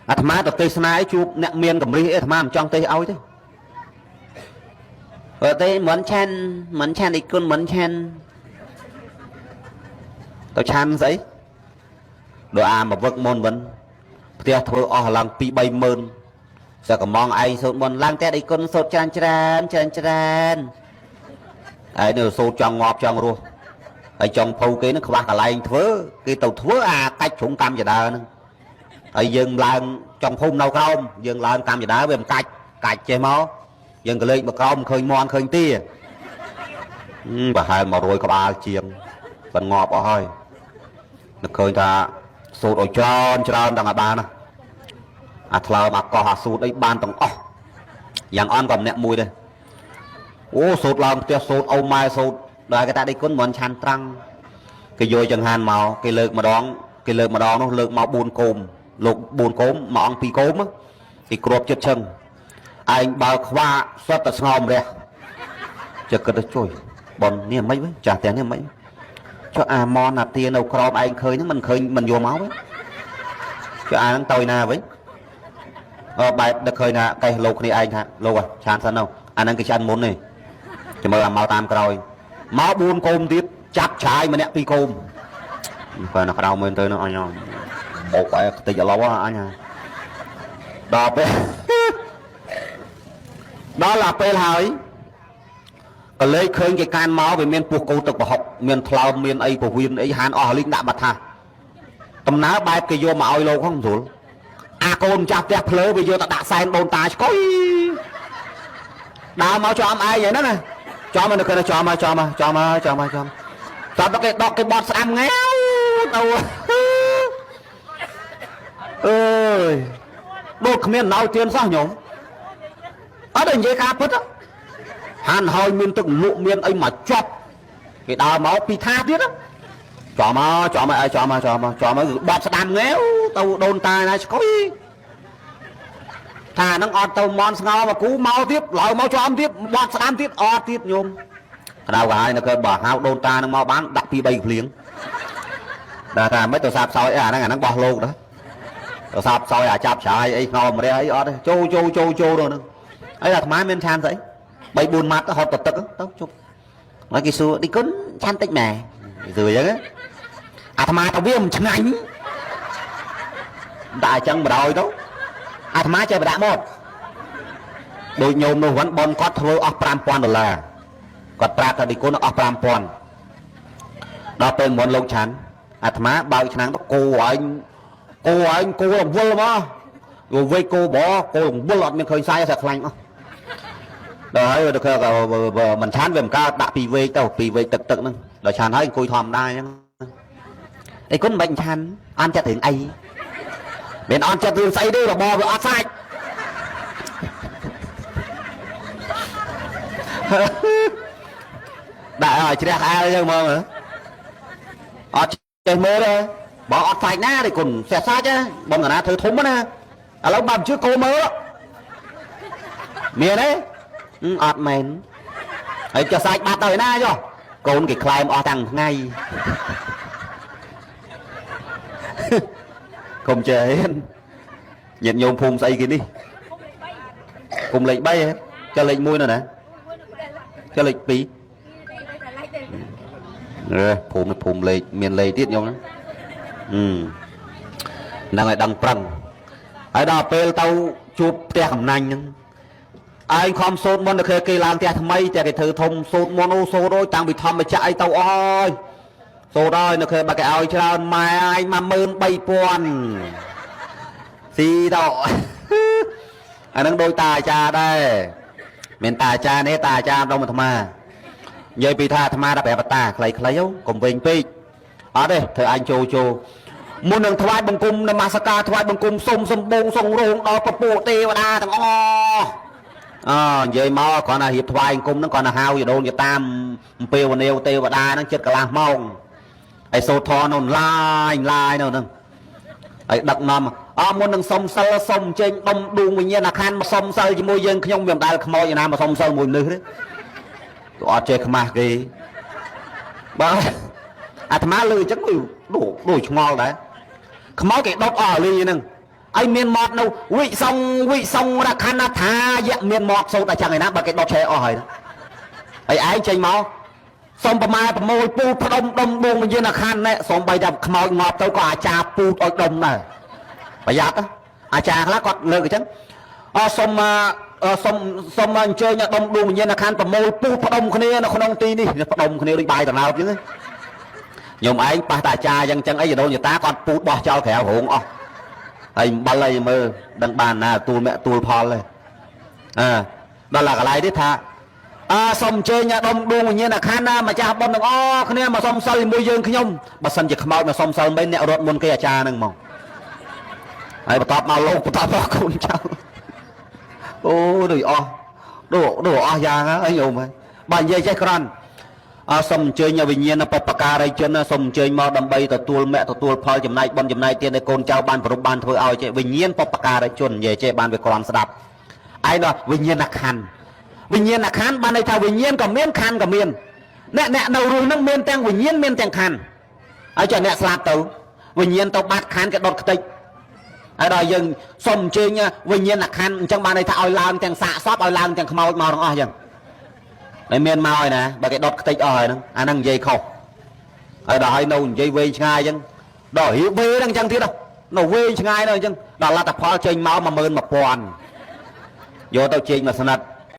អាត្មាទៅទេសនាឲ្យជួបអ្នកមានកម្រិះអាត្មាមិនចង់ទេសឲ្យទេទេមិនឆានអីគុណមិនឆានទៅឆានស្អីដោយអាមកវឹកមុនវិញផ្ទះធ្វើអស់ឡើង 2-3 ម៉ឺនសើកំងឯងសូត្រមុនឡើងតែអីគុណសូត្រច្រើនហើយនៅសូត្រចង់ងាប់ចង់រស់ហើយចង់ភៅគេនឹងខ្វះកន្លែងធ្វើគេទៅធ្វើអាកាច់ជ្រុងកម្មចដើហ្នឹងហើយយើងឡើងចង់ភូមិនៅក្រោមយើងឡើងកម្មចដើវាមិនកាច់ចេះមកយើងក៏លេខមកក្រោមឃើញមន់ឃើញទាប្រហែល100ក្បាលជាងបានងាប់អស់ហើយនឹកឃើញថាសូត្រឲ្យច្រើនដល់អាបានណាអាថ្លើមអាកោះអាសូត្រអីបានទាំងអស់យ៉ាងអន់ក៏ម្នាក់មួយដែរអូសូត្រឡើងផ្ទះសូត្រអូម៉ែសូត្រដល់គេថាដេកគុណមិនឆានត្រង់គេយកចង្ហាន់មកគេលើកម្ដងនោះលើកមក4គោមលោក4គោមមួយអង្គ2គោមគេគ្របចិត្តឈឹងឯងបើខ្វាសុទ្ធតែស្ងោមរះចិត្តគិតទៅជួយប៉ុននេះមិនវិញចាស់តែនេះមិនចុះអាម៉នអាទានៅក្រោមឯងឃើញហ្នឹងមិនឃើញមិនយកមកវិញចុះអាហ្នឹងទៅណាវិញបែបដឹកឃើញថាកេះលោកគ្នាឯងថាលោកឆានសិនទៅអាហ្នឹងគេឆានមុនទេចាំមើលមកតាមក្រោយមក4គោមទៀតចាប់ឆាយម្នាក់2គោមបើនៅក្រៅមើលទៅនោះអញបោកឯខ្ទេចឥឡូវអញដល់ពេលដល់ឡាពេលហើយក៏លេខឃើញគេកានមកវាមានពោះគោទឹកប្រហុកមានថ្លើមមានអីពវៀនអីហានអស់លីងដាក់បាត់ថាដំណើរបែបគេយកមកឲ្យលោកហ្នឹងស្រួលអាកូនម្ចាស់ផ្ទះភ្លើវាយកទៅដាក់សែនដូនតាឆ្កុយដើរមកចំឯងហ្នឹងណាចំមកនៅគេចំមកចាប់ដល់គេដកគេបត់ស្ដាំងាវទៅអើយដូចគ្មានណៅទៀនសោះញោមអត់និយាយការពិតហានហើយមានទឹកលក់មានអីមកជាប់គេដើរមកពីថាទៀតចំមកគឺបត់ស្ដាំងាវទៅដូនតាណាឆ្កុយថាហ្នឹងអត់ទៅមន់ស្ងោមកគូមកទៀតឡើយមកចំទៀតបត់ស្ដាំទៀតអត់ទៀតញោមក្តៅហើយនៅគេបើហៅដូនតានឹងមកបានដាក់2-3ភ្លៀងដល់ថាមិនទៅសាបសោយអាហ្នឹងបោះលោកទៅសាបសោយអាចាប់ច្រាយអីស្ងោម្រះអីអត់ទេចូលនោះអីអាត្មាមានឆានស្អី 3-4 ម៉ាត់ទៅហត់ទឹកទៅជប់ហើយគេសួរឌីគុណឆានតិចម៉ែគេសួរអញ្ចឹងអាត្មាទៅវាមិនឆ្ងាញ់ដាក់អញ្ចឹងបដ ாய் ទៅអាត្មាចេះបដាក់មកដូចញោមនោះវិញបនគាត់ធ្វើអស់$5,000គាត់ប្រាប់ថាឌីគុណអស់$5,000ដល់ពេលមុនលោកឆាន់អាត្មាបើកឆ្នាំងទៅគោឯងរវល់មកយកវេគោបគោរវល់អត់មានឃើញសាយតែខ្លាញ់អស់ដល់ហើយទៅគេមិនឆាន់វាមិនកើតដាក់2វេកទៅ2វេកទឹកហ្នឹងដល់ឆាន់ហើយអង្គុយធម្មតាអញ្ចឹងអីគុណមិនឆាន់អន់ចិត្តរឿងអីមានអន់ចិត្តរឿងស្អីទេរបបវាអត់សាច់ដាក់ឲ្យជ្រះក្អែលអញ្ចឹងមកអត់ចេះមើលទេបើអត់សាច់ណាទេគុណសេះសាច់ណាបងកណាធ្វើធំណាឥឡូវបើមិនជឿគោមើលមានទេអត់មែនហើយចុះសាច់បាត់ទៅណាចុះកូនគេខ្លែមអស់តាំងថ្ងៃកុំចេះញាតិញោមភូមិស្អីគេនេះភូមិលេខ3ហ៎ចុះលេខ1នោះណាចុះលេខ2ភូមិលេខមានលេខទៀតញោមហ្នឹងឲ្យដឹងប្រឹងហើយដល់ពេលទៅជួបផ្ទះកំណាញ់ហ្នឹងឯងខំសូត្រមុនទៅគេឡើងផ្ទះថ្មីតែគេធ្វើធំសូត្រមុនអូសូត្រអើយតាំងពីធម្មចាក់អីទៅអស់ហើយសូត្រហើយនៅគេបើគេឲ្យច្រើនម៉ែឯង13000ស៊ីទៅអាហ្នឹងដូចតាអាចារ្យដែរមានតាអាចារ្យនេះតាអាចារ្យដល់អាត្មានិយាយពីថាអាត្មាដល់ប្រាប់តាខ្លីៗកុំវិញពេកអត់ទេធ្វើអញចូលមុននឹងថ្វាយបង្គំនមស្ការថ្វាយបង្គំសុំសម្បងសងរោងដល់ពពួកទេវតាទាំងអស់និយាយមកគ្រាន់តែរៀបថ្វាយបង្គំហ្នឹងគ្រាន់តែហៅយដូនយតាមអំពាវនាវទេវតាហ្នឹងចិត្តកន្លះម៉ោងហើយសូត្រធននោះឡាយនោះហ្នឹងហើយដឹកនាំមុននឹងសុំសិលសុំចេញដុំដួងវិញ្ញាណខណ្ឌមកសុំសិលជាមួយយើងខ្ញុំវាមិនដែលខ្មោចឯណាមកសុំសិលមួយនេះទេអត់ចេះខ្មាស់គេបើអាត្មាលើអញ្ចឹងដូចឆ្ងល់ដែរខ្មោចគេដុតអស់លីហ្នឹង ai miền mọt đâu vị sông ra khăn thà dạ miền mọt sâu tại chẳng ngày nào bà cái đọt xe ỏi ấy ai chơi máu xong bà mai bà môi pu đông đông đông như là khăn này xong bây giờ mỏi ngọt tôi có cha pu ở đông này bà giặt á cha lá con lơ cái chân xong anh chơi nhà đông đông như là khăn bà môi pu đông cái này nó không ti đi đông cái này đi bài tầng nào chứ nhưng mà anh bà ta cha dân chân ấy giờ đâu người ta con pu bỏ cho khéo hồn anh ba lây mơ đăng bàn là tu mẹ tu phò lên đó là cái này đấy tha xong chơi nhà đông đông như là khăn mà cha bom được cái này mà xong xây môi dương khi nhung bà sân dịch mau mà xong xong bên nẹo rốt môn kia cha nâng mong ai bà tọp mau lâu bà tọp con cháu ô đồ giang á anh hiểu mày bà dây chơi con xong chơi nhà bình nhiên là papaka đây chân xong chơi mau đầm bay tụi mẹ tụi phơi chấm này bon chấm này tiền để con cháu ban phụ ban thôi ao chơi bình nhiên papaka đây chuẩn về chơi ban về con đạp ai đó bình nhiên là khán ban này thao bình nhiên còn miên khăn còn miên nè đầu rồi nó miên tang bình nhiên miên tang khăn ai cho nè sạt tàu bình nhiên tao bắt khăn cái đọt tịch ai đó dừng xong chơi nha bình nhiên là khăn trong ban này thao làm tang xạ xóp ao làm tang mau màu nó dừng này miên mau rồi nè bà cái đọt tịch rồi nó anh đang dây khâu ai đó hay nâu dây về ngay chân đỏ hiểu về đang chẳng thế đâu nó về ngay đâu chân đó là tập phá chơi máu mà mơn mà toàn vô tao chơi mà sanat